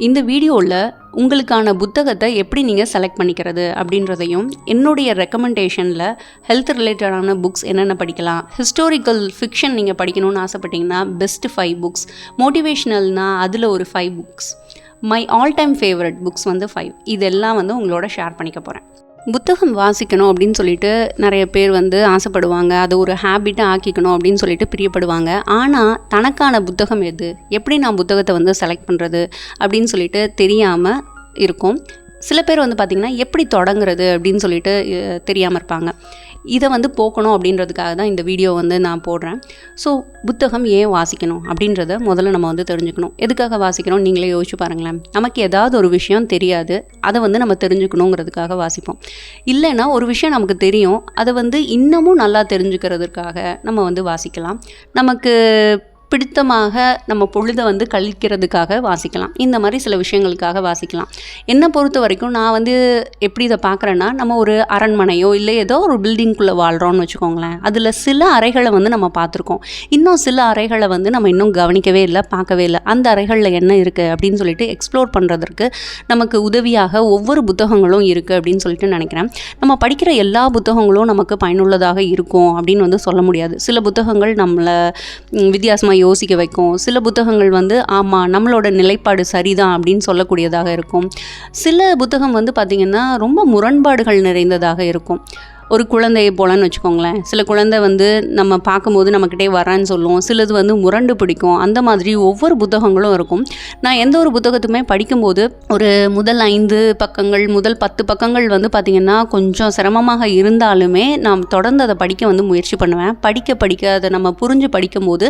இந்த வீடியோவில் உங்களுக்கான புத்தகத்தை எப்படி நீங்கள் செலக்ட் பண்ணிக்கிறது அப்படின்றதையும், என்னுடைய ரெக்கமெண்டேஷனில் ஹெல்த் ரிலேட்டடான புக்ஸ் என்னென்ன படிக்கலாம், ஹிஸ்டாரிக்கல் ஃபிக்ஷன் நீங்கள் படிக்கணும்னு ஆசைப்பட்டீங்கன்னா பெஸ்ட் 5 புக்ஸ், மோட்டிவேஷ்னல்னால் அதில் ஒரு 5 books, my all time favourite books 5 இதெல்லாம் உங்களோட ஷேர் பண்ணிக்க போகிறேன். புத்தகம் வாசிக்கணும் அப்படின்னு சொல்லிட்டு நிறைய பேர் ஆசைப்படுவாங்க, அதை ஒரு ஹேபிட்டாக ஆக்கிக்கணும் அப்படின்னு சொல்லிட்டு பிரியப்படுவாங்க. ஆனால் தனக்கான புத்தகம் எது, எப்படி நான் புத்தகத்தை செலக்ட் பண்ணுறது அப்படின்னு சொல்லிட்டு தெரியாமல் இருக்கும். சில பேர் பார்த்திங்கன்னா எப்படி தொடங்குறது அப்படின்னு சொல்லிட்டு தெரியாமல் இருப்பாங்க. இதை போக்கணும் அப்படின்றதுக்காக தான் இந்த வீடியோ நான் போடுறேன். ஸோ புத்தகம் ஏன் வாசிக்கணும் அப்படின்றத முதல்ல நம்ம தெரிஞ்சுக்கணும். எதுக்காக வாசிக்கணும் நீங்களே யோசிச்சு பாருங்களேன். நமக்கு ஏதாவது ஒரு விஷயம் தெரியாது, அதை நம்ம தெரிஞ்சுக்கணுங்கிறதுக்காக வாசிப்போம். இல்லைன்னா ஒரு விஷயம் நமக்கு தெரியும், அதை இன்னமும் நல்லா தெரிஞ்சுக்கிறதுக்காக நம்ம வாசிக்கலாம். நமக்கு பிடித்தமாக நம்ம பொழுதை கழிக்கிறதுக்காக வாசிக்கலாம். இந்த மாதிரி சில விஷயங்களுக்காக வாசிக்கலாம். என்னை பொறுத்த வரைக்கும் நான் எப்படி இதை பார்க்குறேன்னா, நம்ம ஒரு அரண்மனையோ இல்லை ஏதோ ஒரு பில்டிங்குள்ளே வாழ்கிறோன்னு வச்சுக்கோங்களேன். அதில் சில அறைகளை நம்ம பார்த்துருக்கோம், இன்னும் சில அறைகளை நம்ம இன்னும் கவனிக்கவே இல்லை, பார்க்கவே இல்லை. அந்த அறைகளில் என்ன இருக்குது அப்படின்னு சொல்லிட்டு எக்ஸ்ப்ளோர் பண்ணுறதுக்கு நமக்கு உதவியாக ஒவ்வொரு புத்தகங்களும் இருக்குது அப்படின்னு சொல்லிட்டு நினைக்கிறேன். நம்ம படிக்கிற எல்லா புத்தகங்களும் நமக்கு பயனுள்ளதாக இருக்கும் அப்படின்னு சொல்ல முடியாது. சில புத்தகங்கள் நம்மளை வித்தியாசமாக யோசிக்க வைக்கும். சில புத்தகங்கள் ஆமாம் நம்மளோட நிலைப்பாடு சரிதான் அப்படின்னு சொல்லக்கூடியதாக இருக்கும். சில புத்தகம் பார்த்திங்கன்னா ரொம்ப முரண்பாடுகள் நிறைந்ததாக இருக்கும். ஒரு குழந்தையை போலன்னு வச்சுக்கோங்களேன். சில குழந்தை நம்ம பார்க்கும்போது நம்மக்கிட்டே வரான்னு சொல்லுவோம், சிலது முரண்டு பிடிக்கும். அந்த மாதிரி ஒவ்வொரு புத்தகங்களும் இருக்கும். நான் எந்த ஒரு புத்தகத்துமே படிக்கும்போது ஒரு முதல் 5 பக்கங்கள் முதல் 10 பக்கங்கள் பார்த்திங்கன்னா கொஞ்சம் சிரமமாக இருந்தாலுமே நான் தொடர்ந்து அதை படிக்க முயற்சி பண்ணுவேன். படிக்க அதை நம்ம புரிஞ்சு படிக்கும்போது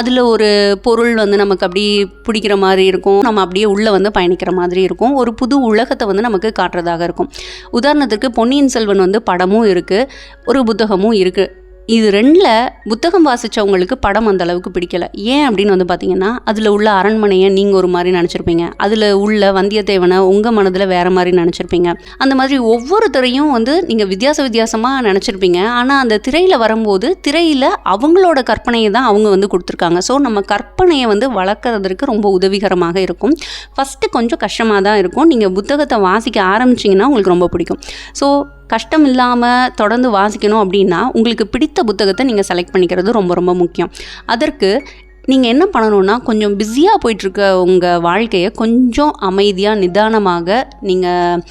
அதில் ஒரு பொருள் நமக்கு அப்படி பிடிக்கிற மாதிரி இருக்கும். நம்ம அப்படியே உள்ளே பயணிக்கிற மாதிரி இருக்கும். ஒரு புது உலகத்தை நமக்கு காட்டுறதாக இருக்கும். உதாரணத்துக்கு பொன்னியின் செல்வன் படமும் இருக்குது, ஒரு புத்தகமும் இருக்குது. இது 2ல் புத்தகம் வாசித்தவங்களுக்கு படம் அந்த அளவுக்கு பிடிக்கலை. ஏன் அப்படின்னு பார்த்தீங்கன்னா, அதில் உள்ள அரண்மனையை நீங்கள் ஒரு மாதிரி நினச்சிருப்பீங்க, அதில் உள்ள வந்தியத்தேவனை உங்கள் மனதில் வேறு மாதிரி நினச்சிருப்பீங்க. அந்த மாதிரி ஒவ்வொருத்தரையும் நீங்கள் வித்தியாசமாக நினச்சிருப்பீங்க. ஆனால் அந்த திரையில் வரும்போது திரையில் அவங்களோட கற்பனையை தான் அவங்க கொடுத்துருக்காங்க. ஸோ நம்ம கற்பனையை வளர்க்குறதுக்கு ரொம்ப உதவிகரமாக இருக்கும். ஃபஸ்ட்டு கொஞ்சம் கஷ்டமாக தான் இருக்கும். நீங்கள் புத்தகத்தை வாசிக்க ஆரம்பிச்சிங்கன்னா உங்களுக்கு ரொம்ப பிடிக்கும். ஸோ கஷ்டம் இல்லாமல் தொடர்ந்து வாசிக்கணும் அப்படின்னா உங்களுக்கு பிடித்த புத்தகத்தை நீங்கள் செலக்ட் பண்ணிக்கிறது ரொம்ப ரொம்ப முக்கியம். அதற்கு நீங்கள் என்ன பண்ணணுன்னா, கொஞ்சம் பிஸியாக போயிட்டுருக்க உங்கள் வாழ்க்கையை கொஞ்சம் அமைதியாக நிதானமாக நீங்கள்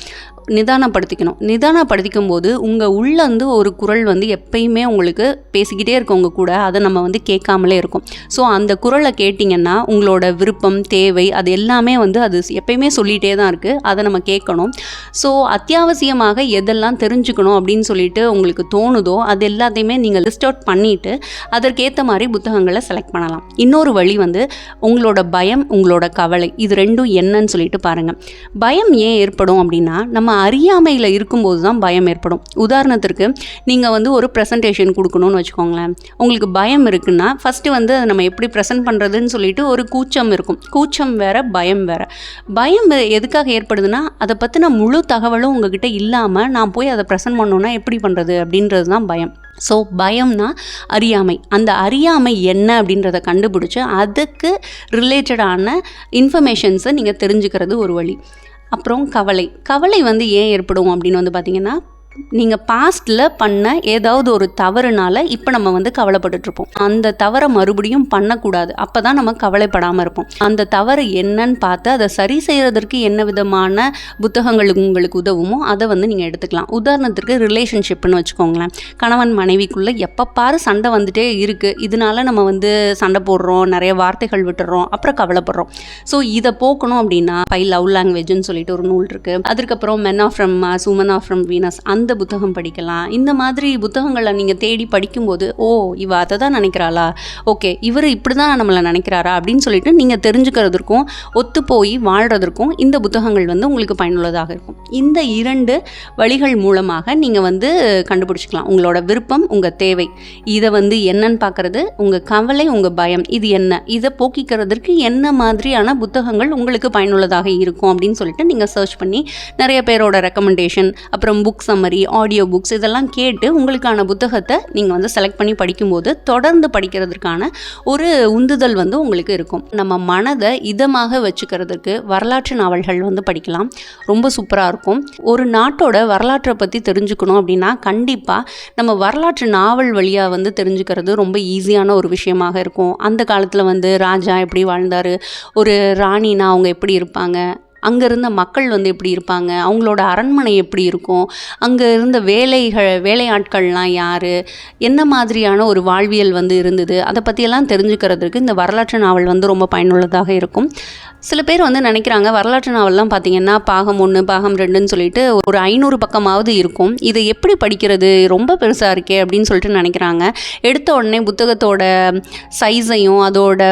நிதானப்படுத்திக்கும் போது உங்கள் உள்ளேருந்து ஒரு குரல் எப்பயுமே உங்களுக்கு பேசிக்கிட்டே இருக்கவங்க கூட அதை நம்ம கேட்காமலே இருக்கும். ஸோ அந்த குரலை கேட்டிங்கன்னா உங்களோட விருப்பம் தேவை அது எல்லாமே அது எப்பயுமே சொல்லிகிட்டே தான் இருக்குது. அதை நம்ம கேட்கணும். ஸோ அத்தியாவசியமாக எதெல்லாம் தெரிஞ்சுக்கணும் அப்படின்னு சொல்லிட்டு உங்களுக்கு தோணுதோ அது எல்லாத்தையுமே நீங்கள் லிஸ்ட் அவுட் பண்ணிவிட்டு அதற்கேற்ற மாதிரி புத்தகங்களை செலக்ட் பண்ணலாம். இன்னொரு வழி உங்களோட பயம், உங்களோட கவலை, இது 2ம் என்னன்னு சொல்லிட்டு பாருங்கள். பயம் ஏன் ஏற்படும் அப்படின்னா, நம்ம அறியாமையில் இருக்கும்போது தான் பயம் ஏற்படும். உதாரணத்திற்கு நீங்கள் ஒரு ப்ரெசன்டேஷன் கொடுக்கணும்னு வச்சுக்கோங்களேன். உங்களுக்கு பயம் இருக்குன்னா ஃபஸ்ட்டு அதை நம்ம எப்படி ப்ரெசென்ட் பண்ணுறதுன்னு சொல்லிட்டு ஒரு கூச்சம் இருக்கும். கூச்சம் வேறு, பயம் வேறு. பயம் எதுக்காக ஏற்படுதுன்னா, அதை பற்றின முழு தகவலும் உங்ககிட்ட இல்லாமல் நான் போய் அதை ப்ரெசென்ட் பண்ணணுன்னா எப்படி பண்ணுறது அப்படின்றது தான் பயம். ஸோ பயம்னா அறியாமை. அந்த அறியாமை என்ன அப்படின்றத கண்டுபிடிச்சி அதுக்கு ரிலேட்டடான இன்ஃபர்மேஷன்ஸை நீங்கள் தெரிஞ்சுக்கிறது ஒரு வழி. அப்புறம் கவலை ஏன் ஏற்படும் அப்படின்னு பார்த்திங்கன்னா, நீங்கள் பாஸ்டில் பண்ண ஏதாவது ஒரு தவறுனால இப்போ நம்ம கவலைப்பட்டுட்ருப்போம். அந்த தவறை மறுபடியும் பண்ணக்கூடாது, அப்போ தான் நம்ம கவலைப்படாமல் இருப்போம். அந்த தவறு என்னன்னு பார்த்து அதை சரி செய்கிறதற்கு என்ன விதமான புத்தகங்கள் உங்களுக்கு உதவுமோ அதை நீங்கள் எடுத்துக்கலாம். உதாரணத்திற்கு ரிலேஷன்ஷிப்னு வச்சுக்கோங்களேன். கணவன் மனைவிக்குள்ளே எப்போ பாரு சண்டை வந்துட்டே இருக்குது, இதனால நம்ம சண்டை போடுறோம், நிறைய வார்த்தைகள் விட்டுறோம், அப்புறம் கவலைப்படுறோம். ஸோ இதை போக்கணும் அப்படின்னா லவ் லாங்குவேஜ்னு சொல்லிட்டு ஒரு நூல் இருக்குது. அதுக்கப்புறம் men are from Mars, women are from Venus, அந்த புத்தகம் படிக்கலாம். இந்த மாதிரி புத்தகங்களை நீங்கள் தேடி படிக்கும்போது, ஓ இவ அதை தான் நினைக்கிறாளா, ஓகே இவர் இப்படி தான் நம்மளை நினைக்கிறாரா அப்படின்னு சொல்லிட்டு நீங்கள் தெரிஞ்சுக்கிறதுக்கும் ஒத்து போய் வாழ்கிறதுக்கும் இந்த புத்தகங்கள் உங்களுக்கு பயனுள்ளதாக இருக்கும். இந்த 2 வழிகள் மூலமாக நீங்கள் கண்டுபிடிச்சிக்கலாம் உங்களோட விருப்பம், உங்கள் தேவை. இதை என்னன்னு பார்க்குறது, உங்கள் கவலை, உங்கள் பயம் இது என்ன, இதை போக்கிக்கிறதுக்கு என்ன மாதிரியான புத்தகங்கள் உங்களுக்கு பயனுள்ளதாக இருக்கும் அப்படின்னு சொல்லிட்டு நீங்கள் சர்ச் பண்ணி நிறைய பேரோட ரெக்கமெண்டேஷன், அப்புறம் புக் சம்மரி மாதிரி ஆடியோ புக்ஸ் இதெல்லாம் கேட்டு உங்களுக்கான புத்தகத்தை நீங்கள் வந்து செலக்ட் பண்ணி படிக்கும்போது தொடர்ந்து படிக்கிறதுக்கான ஒரு உந்துதல் வந்து உங்களுக்கு இருக்கும். நம்ம மனதை இதமாக வச்சுக்கிறதுக்கு வரலாற்று நாவல்கள் வந்து படிக்கலாம், ரொம்ப சூப்பராக இருக்கும். ஒரு நாட்டோட வரலாற்றை பற்றி தெரிஞ்சுக்கணும் அப்படின்னா கண்டிப்பாக நம்ம வரலாற்று நாவல் வழியாக வந்து தெரிஞ்சுக்கிறது ரொம்ப ஈஸியான ஒரு விஷயமாக இருக்கும். அந்த காலத்தில் வந்து ராஜா எப்படி வாழ்ந்தார், ஒரு ராணினா அவங்க எப்படி இருப்பாங்க, அங்கே இருந்த மக்கள் வந்து எப்படி இருப்பாங்க, அவங்களோட அரண்மனை எப்படி இருக்கும், அங்கே இருந்த வேலையாட்கள்லாம் யார், என்ன மாதிரியான ஒரு வாழ்வியல் வந்து இருந்தது, அதை பற்றியெல்லாம் தெரிஞ்சுக்கிறதுக்கு இந்த வரலாற்று நாவல் வந்து ரொம்ப பயனுள்ளதாக இருக்கும். சில பேர் வந்து நினைக்கிறாங்க வரலாற்று நாவல்லாம் பார்த்திங்கன்னா பாகம் 1 பாகம் 2ன்னு சொல்லிட்டு ஒரு 500 பக்கமாவது இருக்கும், இதை எப்படி படிக்கிறது, ரொம்ப பெருசாக இருக்கே அப்படின்னு சொல்லிட்டு நினைக்கிறாங்க. எடுத்த உடனே புத்தகத்தோட சைஸையும் அதோட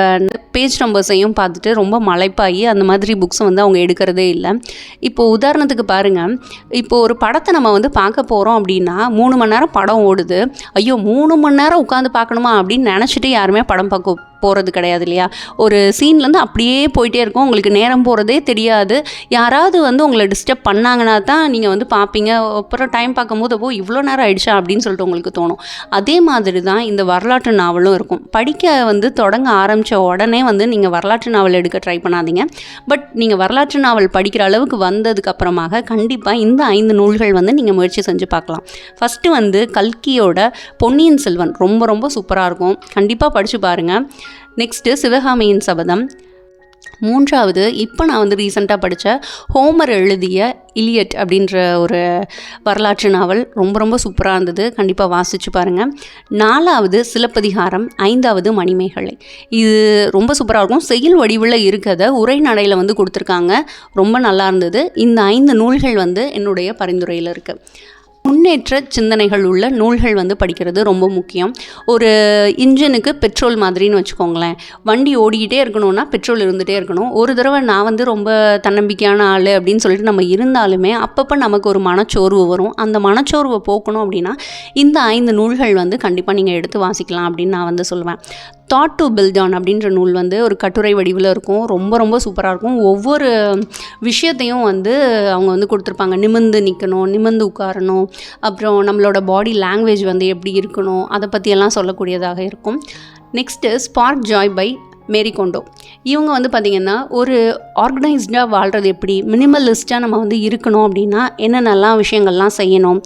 பேஜ் நம்பர்ஸையும் பார்த்துட்டு ரொம்ப மலைப்பாகி அந்த மாதிரி புக்ஸை வந்து அவங்க எடுக்கிறதே இல்லை. இப்போது உதாரணத்துக்கு பாருங்கள், இப்போது ஒரு படத்தை நம்ம வந்து பார்க்க போகிறோம் அப்படின்னா 3 மணி நேரம் படம் ஓடுது, ஐயோ 3 மணி நேரம் உட்காந்து பார்க்கணுமா அப்படின்னு நினச்சிட்டு யாருமே படம் பார்க்க போகிறது கிடையாது இல்லையா. ஒரு சீன்லேருந்து அப்படியே போயிட்டே இருக்கும், உங்களுக்கு நேரம் போகிறதே தெரியாது. யாராவது வந்து உங்களை டிஸ்டர்ப் பண்ணாங்கன்னா தான் நீங்கள் வந்து பார்ப்பீங்க. அப்புறம் டைம் பார்க்கும்போது இவ்வளோ நேரம் ஆயிடுச்சா அப்படின்னு சொல்லிட்டு உங்களுக்கு தோணும். அதே மாதிரி தான் இந்த வரலாற்று நாவலும் இருக்கும். படிக்க வந்து தொடங்க ஆரம்பித்த உடனே வந்து நீங்கள் வரலாற்று நாவல் எடுக்க ட்ரை பண்ணாதீங்க. பட் நீங்கள் வரலாற்று நாவல் படிக்கிற அளவுக்கு வந்ததுக்கப்புறமாக கண்டிப்பாக இந்த 5 நூல்கள் வந்து நீங்கள் முயற்சி செஞ்சு பார்க்கலாம். ஃபஸ்ட்டு வந்து கல்கியோட பொன்னியின் செல்வன் ரொம்ப ரொம்ப சூப்பராக இருக்கும், கண்டிப்பாக படித்து பாருங்கள். நெக்ஸ்ட்டு சிவகாமியின் சபதம். 3வது இப்போ நான் வந்து ரீசெண்டாக படித்த ஹோமர் எழுதிய இலியட் அப்படின்ற ஒரு வரலாற்று நாவல் ரொம்ப ரொம்ப சூப்பராக இருந்தது, கண்டிப்பாக வாசித்து பாருங்கள். 4வது சிலப்பதிகாரம், 5வது மணிமேகலை. இது ரொம்ப சூப்பராக இருக்கும், செய்யுள் வடிவில் இருக்கிறத உரைநடையில் வந்து கொடுத்துருக்காங்க, ரொம்ப நல்லா இருந்தது. இந்த 5 நூல்கள் வந்து என்னுடைய பரிந்துரையில் இருக்குது. முன்னேற்ற சிந்தனைகள் உள்ள நூல்கள் வந்து படிக்கிறது ரொம்ப முக்கியம். ஒரு இன்ஜினுக்கு பெட்ரோல் மாதிரின்னு வச்சுக்கோங்களேன், வண்டி ஓடிக்கிட்டே இருக்கணும்னா பெட்ரோல் இருந்துகிட்டே இருக்கணும். ஒரு தடவை நான் வந்து ரொம்ப தன்னம்பிக்கையான ஆள் அப்படின்னு சொல்லிட்டு நம்ம இருந்தாலுமே அப்பப்போ நமக்கு ஒரு மனச்சோர்வு வரும். அந்த மனச்சோர்வை போக்கணும் அப்படின்னா இந்த 5 நூல்கள் வந்து கண்டிப்பாக நீங்கள் எடுத்து வாசிக்கலாம் அப்படின்னு நான் வந்து சொல்லுவேன். தாட் டு பில்ட் ஆன் அப்படின்ற நூல் வந்து ஒரு கட்டுரை வடிவில் இருக்கும், ரொம்ப ரொம்ப சூப்பராக இருக்கும். ஒவ்வொரு விஷயத்தையும் வந்து அவங்க வந்து கொடுத்துருப்பாங்க. நிமிர்ந்து நிற்கணும், நிமிர்ந்து உட்காரணும், அப்புறம் நம்மளோட பாடி லாங்குவேஜ் வந்து எப்படி இருக்கணும், அதை பற்றியெல்லாம் சொல்லக்கூடியதாக இருக்கும். நெக்ஸ்ட்டு ஸ்பார்க் ஜாய் பை மேரி கோண்டோ. இவங்க வந்து பார்த்திங்கன்னா ஒரு ஆர்கனைஸ்டாக வாழ்கிறது எப்படி, மினிமலிஸ்ட்டாக நம்ம வந்து இருக்கணும் அப்படின்னா என்னென்னலாம் விஷயங்கள்லாம் செய்யணும்,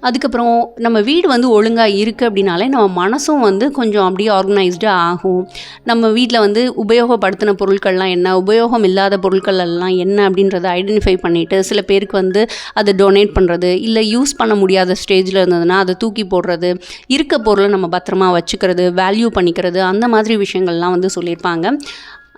அதுக்கப்புறம் நம்ம வீடு வந்து ஒழுங்காக இருக்குது அப்படின்னாலே நம்ம மனசும் வந்து கொஞ்சம் அப்படியே ஆர்கனைஸ்டாக ஆகும். நம்ம வீட்டில் வந்து உபயோகப்படுத்தின பொருட்கள்லாம் என்ன, உபயோகம் இல்லாத பொருட்கள் எல்லாம் என்ன அப்படின்றத ஐடென்டிஃபை பண்ணிவிட்டு சில பேருக்கு வந்து அதை டொனேட் பண்ணுறது, இல்லை யூஸ் பண்ண முடியாத ஸ்டேஜில் இருந்ததுன்னா அதை தூக்கி போடுறது, இருக்க பொருளை நம்ம பத்திரமா வச்சுக்கிறது, வேல்யூ பண்ணிக்கிறது, அந்த மாதிரி விஷயங்கள்லாம் வந்து சொல்லியிருப்பாங்க.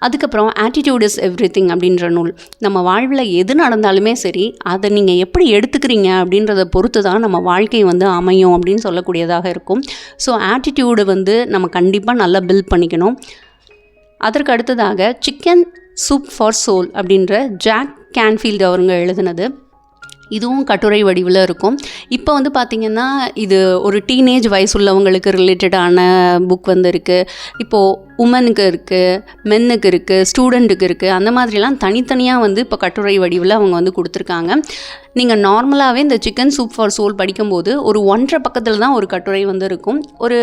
அதுக்கப்புறம் ஆட்டிடியூட் இஸ் எவ்ரிதிங் அப்படின்ற நூல். நம்ம வாழ்வில் எது நடந்தாலுமே சரி அதை நீங்கள் எப்படி எடுத்துக்கிறீங்க அப்படின்றத பொறுத்து தான் நம்ம வாழ்க்கை வந்து அமையும் அப்படின்னு சொல்லக்கூடியதாக இருக்கும். ஸோ ஆட்டிடியூடு வந்து நம்ம கண்டிப்பாக நல்லா பில்ட் பண்ணிக்கணும். அதற்கு அடுத்ததாக சிக்கன் சூப் ஃபார் சோல் அப்படின்ற ஜாக் கேன்ஃபீல்டு அவங்க எழுதினது. இதுவும் கட்டுரை வடிவில் இருக்கும். இப்போ வந்து பார்த்திங்கன்னா இது ஒரு டீனேஜ் வயசுள்ளவங்களுக்கு ரிலேட்டடான புக் வந்து இருக்குது. இப்போது உமனுக்கு இருக்குது, மென்னுக்கு இருக்குது, ஸ்டூடெண்ட்டுக்கு இருக்குது, அந்த மாதிரிலாம் தனித்தனியாக வந்து இப்போ கட்டுரை வடிவில் அவங்க வந்து கொடுத்துருக்காங்க. நீங்கள் நார்மலாகவே இந்த சிக்கன் சூப் ஃபார் சோல் படிக்கும்போது ஒரு 1.5 பக்கத்தில் தான் ஒரு கட்டுரை வந்து இருக்கும். ஒரு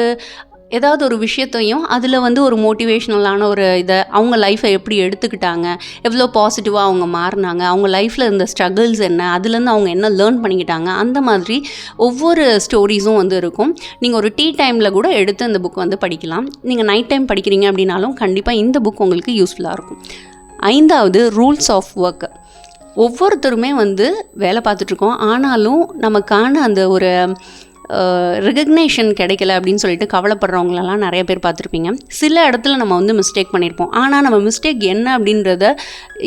ஏதாவது ஒரு விஷயத்தையும் அதில் வந்து ஒரு மோட்டிவேஷ்னலான ஒரு இதை அவங்க லைஃப்பை எப்படி எடுத்துக்கிட்டாங்க, எவ்வளோ பாசிட்டிவாக அவங்க மாறினாங்க, அவங்க லைஃப்பில் இருந்த ஸ்ட்ரகிள்ஸ் என்ன, அதுலேருந்து அவங்க என்ன லேர்ன் பண்ணிக்கிட்டாங்க, அந்த மாதிரி ஒவ்வொரு ஸ்டோரிஸும் வந்து இருக்கும். நீங்கள் ஒரு டீ டைமில் கூட எடுத்து அந்த புக் வந்து படிக்கலாம். நீங்கள் நைட் டைம் படிக்கிறீங்க அப்படின்னாலும் கண்டிப்பாக இந்த புக் உங்களுக்கு யூஸ்ஃபுல்லாக இருக்கும். 5வது ரூல்ஸ் ஆஃப் ஒர்க். ஒவ்வொருத்தருமே வந்து வேலை பார்த்துட்ருக்கோம், ஆனாலும் நமக்கான அந்த ஒரு ரெகக்னேஷன் கிடைக்கல அப்படின்னு சொல்லிட்டு கவலைப்படுறவங்களெல்லாம் நிறைய பேர் பார்த்துருப்பீங்க. சில இடத்துல நம்ம வந்து மிஸ்டேக் பண்ணியிருப்போம், ஆனால் நம்ம மிஸ்டேக் என்ன அப்படின்றத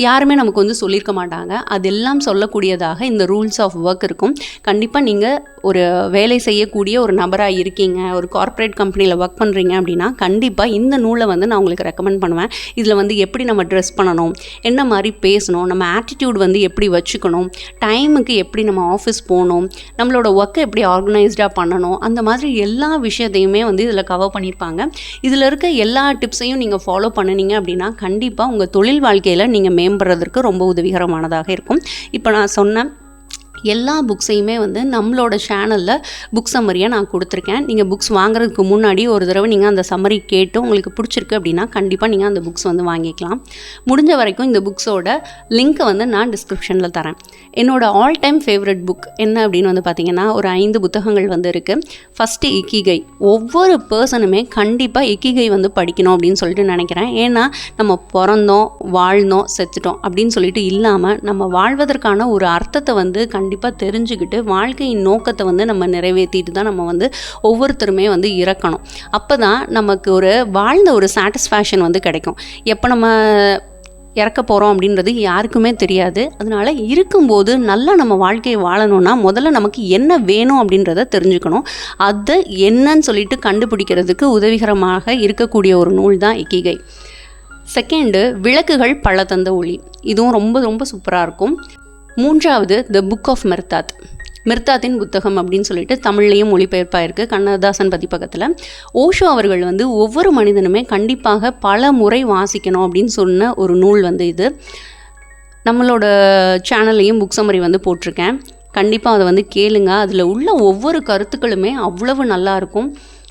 யாருமே நமக்கு வந்து சொல்லியிருக்க மாட்டாங்க. அதெல்லாம் சொல்லக்கூடியதாக இந்த ரூல்ஸ் ஆஃப் ஒர்க் இருக்கும். கண்டிப்பாக நீங்கள் ஒரு வேலை செய்யக்கூடிய ஒரு நபராக இருக்கீங்க, ஒரு கார்ப்பரேட் கம்பெனியில் ஒர்க் பண்ணுறீங்க அப்படின்னா கண்டிப்பாக இந்த நூலை வந்து நான் உங்களுக்கு ரெக்கமெண்ட் பண்ணுவேன். இதில் வந்து எப்படி நம்ம ட்ரெஸ் பண்ணணும், என்ன மாதிரி பேசணும், நம்ம ஆட்டிடியூட் வந்து எப்படி வச்சுக்கணும், டைமுக்கு எப்படி நம்ம ஆஃபீஸ் போகணும், நம்மளோட ஒர்க்கை எப்படி ஆர்கனைஸ்டாக பண்ணணும், அந்த மாதிரி எல்லா விஷயத்தையுமே வந்து இதில் கவர் பண்ணியிருப்பாங்க. இதில் இருக்க எல்லா டிப்ஸையும் நீங்கள் ஃபாலோ பண்ணினீங்க அப்படின்னா கண்டிப்பாக உங்கள் தொழில் வாழ்க்கையில் நீங்கள் மேம்படுறதுக்கு ரொம்ப உதவிகரமானதாக இருக்கும். இப்போ நான் சொன்ன எல்லா புக்ஸையுமே வந்து நம்மளோட சேனலில் புக் சம்மரியாக நான் கொடுத்துருக்கேன். நீங்கள் புக்ஸ் வாங்குறதுக்கு முன்னாடி ஒரு தடவை நீங்கள் அந்த சம்மரி கேட்டு உங்களுக்கு பிடிச்சிருக்கு அப்படின்னா கண்டிப்பாக நீங்கள் அந்த புக்ஸ் வந்து வாங்கிக்கலாம். முடிஞ்ச வரைக்கும் இந்த புக்ஸோட லிங்க்கை வந்து நான் டிஸ்கிரிப்ஷனில் தரேன். என்னோடய ஆல் டைம் ஃபேவரட் புக் என்ன அப்படின்னு வந்து பார்த்திங்கன்னா ஒரு 5 புத்தகங்கள் வந்து இருக்குது. ஃபஸ்ட்டு இக்கிகை. ஒவ்வொரு பர்சனுமே கண்டிப்பாக இக்கிகை வந்து படிக்கணும் அப்படின்னு சொல்லிட்டு நினைக்கிறேன். ஏன்னா நம்ம பிறந்தோம், வாழ்ந்தோம், செத்துட்டோம் அப்படின்னு சொல்லிட்டு இல்லாமல் நம்ம வாழ்வதற்கான ஒரு அர்த்தத்தை வந்து கண்டிப்பாக தெரிஞ்சுக்கிட்டு வாழ்க்கையின் நோக்கத்தை வந்து நம்ம நிறைவேற்றிட்டு தான் நம்ம வந்து ஒவ்வொருத்தருமே வந்து இறக்கணும். அப்போ தான் நமக்கு ஒரு வாழ்ந்த ஒரு சாட்டிஸ்ஃபேக்ஷன் வந்து கிடைக்கும். எப்போ நம்ம இறக்க போகிறோம் அப்படின்றது யாருக்குமே தெரியாது. அதனால் இருக்கும்போது நல்லா நம்ம வாழ்க்கையை வாழணும்னா முதல்ல நமக்கு என்ன வேணும் அப்படின்றத தெரிஞ்சுக்கணும். அது என்னன்னு சொல்லிட்டு கண்டுபிடிக்கிறதுக்கு உதவிகரமாக இருக்கக்கூடிய ஒரு நூல் தான் இக்கிகை. செகண்டு, விளக்குகள் பல தந்த ஒளி. இதுவும் ரொம்ப ரொம்ப சூப்பராக இருக்கும். 3வது த புக் ஆஃப் மிர்தாத். மிர்தாத்தின் புத்தகம் அப்படின்னு சொல்லிட்டு தமிழ்லேயும் மொழிபெயர்ப்பாக இருக்குது கண்ணதாசன் பதிப்பகத்தில். ஓஷோ அவர்கள் வந்து ஒவ்வொரு மனிதனுமே கண்டிப்பாக பல முறை வாசிக்கணும் அப்படின்னு சொன்ன ஒரு நூல் வந்து இது. நம்மளோட சேனல்லையும் புக் சம்மரி வந்து போட்டிருக்கேன். கண்டிப்பாக அதை வந்து கேளுங்க. அதில் உள்ள ஒவ்வொரு கருத்துக்களுமே அவ்வளவு நல்லாயிருக்கும்.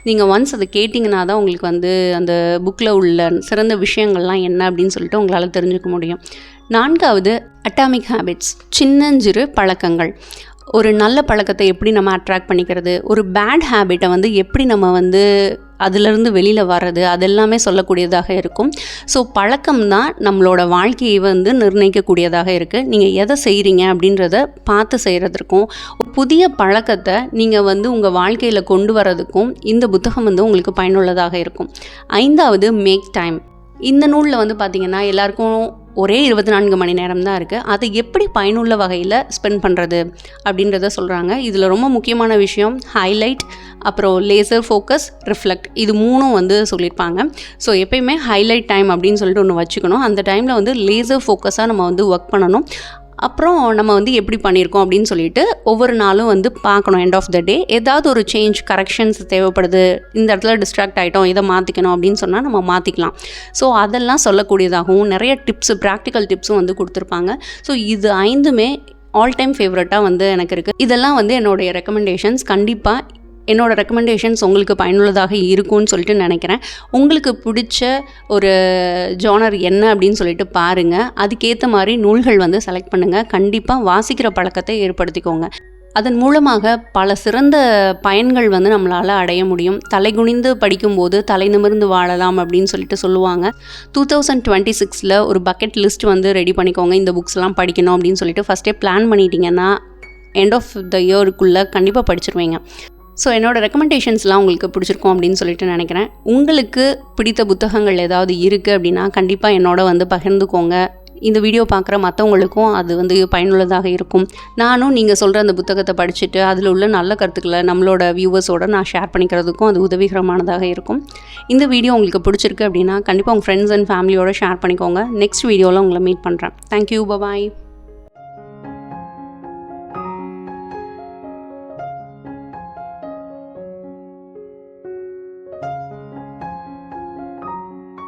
நீங்கள் ஒன்ஸ் அதை கேட்டிங்கன்னா தான் உங்களுக்கு வந்து அந்த புக்கில் உள்ள சிறந்த விஷயங்கள்லாம் என்ன அப்படின்னு சொல்லிட்டு உங்களால் தெரிஞ்சுக்க முடியும். 4வது அட்டாமிக் ஹேபிட்ஸ். சின்னஞ்சிறு பழக்கங்கள். ஒரு நல்ல பழக்கத்தை எப்படி நம்ம அட்ராக்ட் பண்ணிக்கிறது, ஒரு பேட் ஹேபிட்டை வந்து எப்படி நம்ம வந்து அதிலிருந்து வெளியில் வர்றது, அதெல்லாமே சொல்லக்கூடியதாக இருக்கும். ஸோ பழக்கம் தான் நம்மளோட வாழ்க்கையை வந்து நிர்ணயிக்கக்கூடியதாக இருக்குது. நீங்கள் எதை செய்கிறீங்க அப்படின்றத பார்த்து செய்கிறதுக்கும் புதிய பழக்கத்தை நீங்கள் வந்து உங்கள் வாழ்க்கையில் கொண்டு வரதுக்கும் இந்த புத்தகம் வந்து உங்களுக்கு பயனுள்ளதாக இருக்கும். 5வது மேக் டைம். இந்த நூலில் வந்து பார்த்திங்கன்னா எல்லாருக்கும் ஒரே 24 மணி நேரம் தான் இருக்குது. அதை எப்படி பயனுள்ள வகையில் ஸ்பெண்ட் பண்ணுறது அப்படின்றத சொல்கிறாங்க. இதில் ரொம்ப முக்கியமான விஷயம் ஹைலைட், அப்புறம் லேசர் ஃபோக்கஸ், ரிஃப்ளெக்ட். இது 3ம் வந்து சொல்லியிருப்பாங்க. ஸோ எப்பயுமே ஹைலைட் டைம் அப்படின்னு சொல்லிட்டு ஒன்று வச்சுக்கணும். அந்த டைமில் வந்து லேசர் ஃபோக்கஸாக நம்ம வந்து ஒர்க் பண்ணணும். அப்புறம் நம்ம வந்து எப்படி பண்ணியிருக்கோம் அப்படின்னு சொல்லிட்டு ஒவ்வொரு நாளும் வந்து பார்க்கணும். எண்ட் ஆஃப் த டே ஏதாவது ஒரு சேஞ்ச், கரெக்ஷன்ஸ் தேவைப்படுது, இந்த இடத்துல டிஸ்ட்ராக்ட் ஆகிட்டோம், இதை மாற்றிக்கணும் அப்படின்னு சொன்னால் நம்ம மாற்றிக்கலாம். ஸோ அதெல்லாம் சொல்லக்கூடியதாகவும் நிறைய டிப்ஸு, ப்ராக்டிக்கல் டிப்ஸும் வந்து கொடுத்துருப்பாங்க. ஸோ இது 5மே ஆல் டைம் ஃபேவரட்டாக வந்து எனக்கு இருக்குது. இதெல்லாம் வந்து என்னுடைய ரெக்கமெண்டேஷன்ஸ். கண்டிப்பாக என்னோடய ரெக்கமெண்டேஷன்ஸ் உங்களுக்கு பயனுள்ளதாக இருக்கும்னு சொல்லிட்டு நினைக்கிறேன். உங்களுக்கு பிடிச்ச ஒரு ஜானர் என்ன அப்படின்னு சொல்லிட்டு பாருங்கள். அதுக்கேற்ற மாதிரி நூல்கள் வந்து செலக்ட் பண்ணுங்கள். கண்டிப்பாக வாசிக்கிற பழக்கத்தை ஏற்படுத்திக்கோங்க. அதன் மூலமாக பல சிறந்த பயன்கள் வந்து நம்மளால் அடைய முடியும். தலைகுனிந்து படிக்கும்போது தலை நிமிர்ந்து வாழலாம் அப்படின்னு சொல்லிட்டு சொல்லுவாங்க. 2026 ஒரு பக்கெட் லிஸ்ட் வந்து ரெடி பண்ணிக்கோங்க. இந்த புக்ஸ்லாம் படிக்கணும் அப்படின்னு சொல்லிட்டு ஃபஸ்ட்டே பிளான் பண்ணிட்டீங்கன்னா எண்ட் ஆஃப் த இயருக்குள்ளே கண்டிப்பாக படிச்சிருவீங்க. ஸோ என்னோடய ரெக்கமெண்டேஷன்ஸ்லாம் உங்களுக்கு பிடிச்சிருக்கும் அப்படின்னு சொல்லிட்டு நினைக்கிறேன். உங்களுக்கு பிடித்த புத்தகங்கள் ஏதாவது இருக்குது அப்படின்னா கண்டிப்பாக என்னோட வந்து பகிர்ந்துக்கோங்க. இந்த வீடியோ பார்க்குற மற்றவங்களுக்கும் அது வந்து பயனுள்ளதாக இருக்கும். நானும் நீங்கள் சொல்கிற அந்த புத்தகத்தை படிச்சுட்டு அதில் உள்ள நல்ல கருத்துக்களை நம்மளோட வியூவர்ஸோடு நான் ஷேர் பண்ணிக்கிறதுக்கும் அது உதவிகரமானதாக இருக்கும். இந்த வீடியோ உங்களுக்கு பிடிச்சிருக்கு அப்படின்னா கண்டிப்பாக உங்கள் ஃப்ரெண்ட்ஸ் அண்ட் ஃபேமிலியோடு ஷேர் பண்ணிக்கோங்க. நெக்ஸ்ட் வீடியோவில் உங்களை மீட் பண்ணுறேன். தேங்க்யூ, பாய்.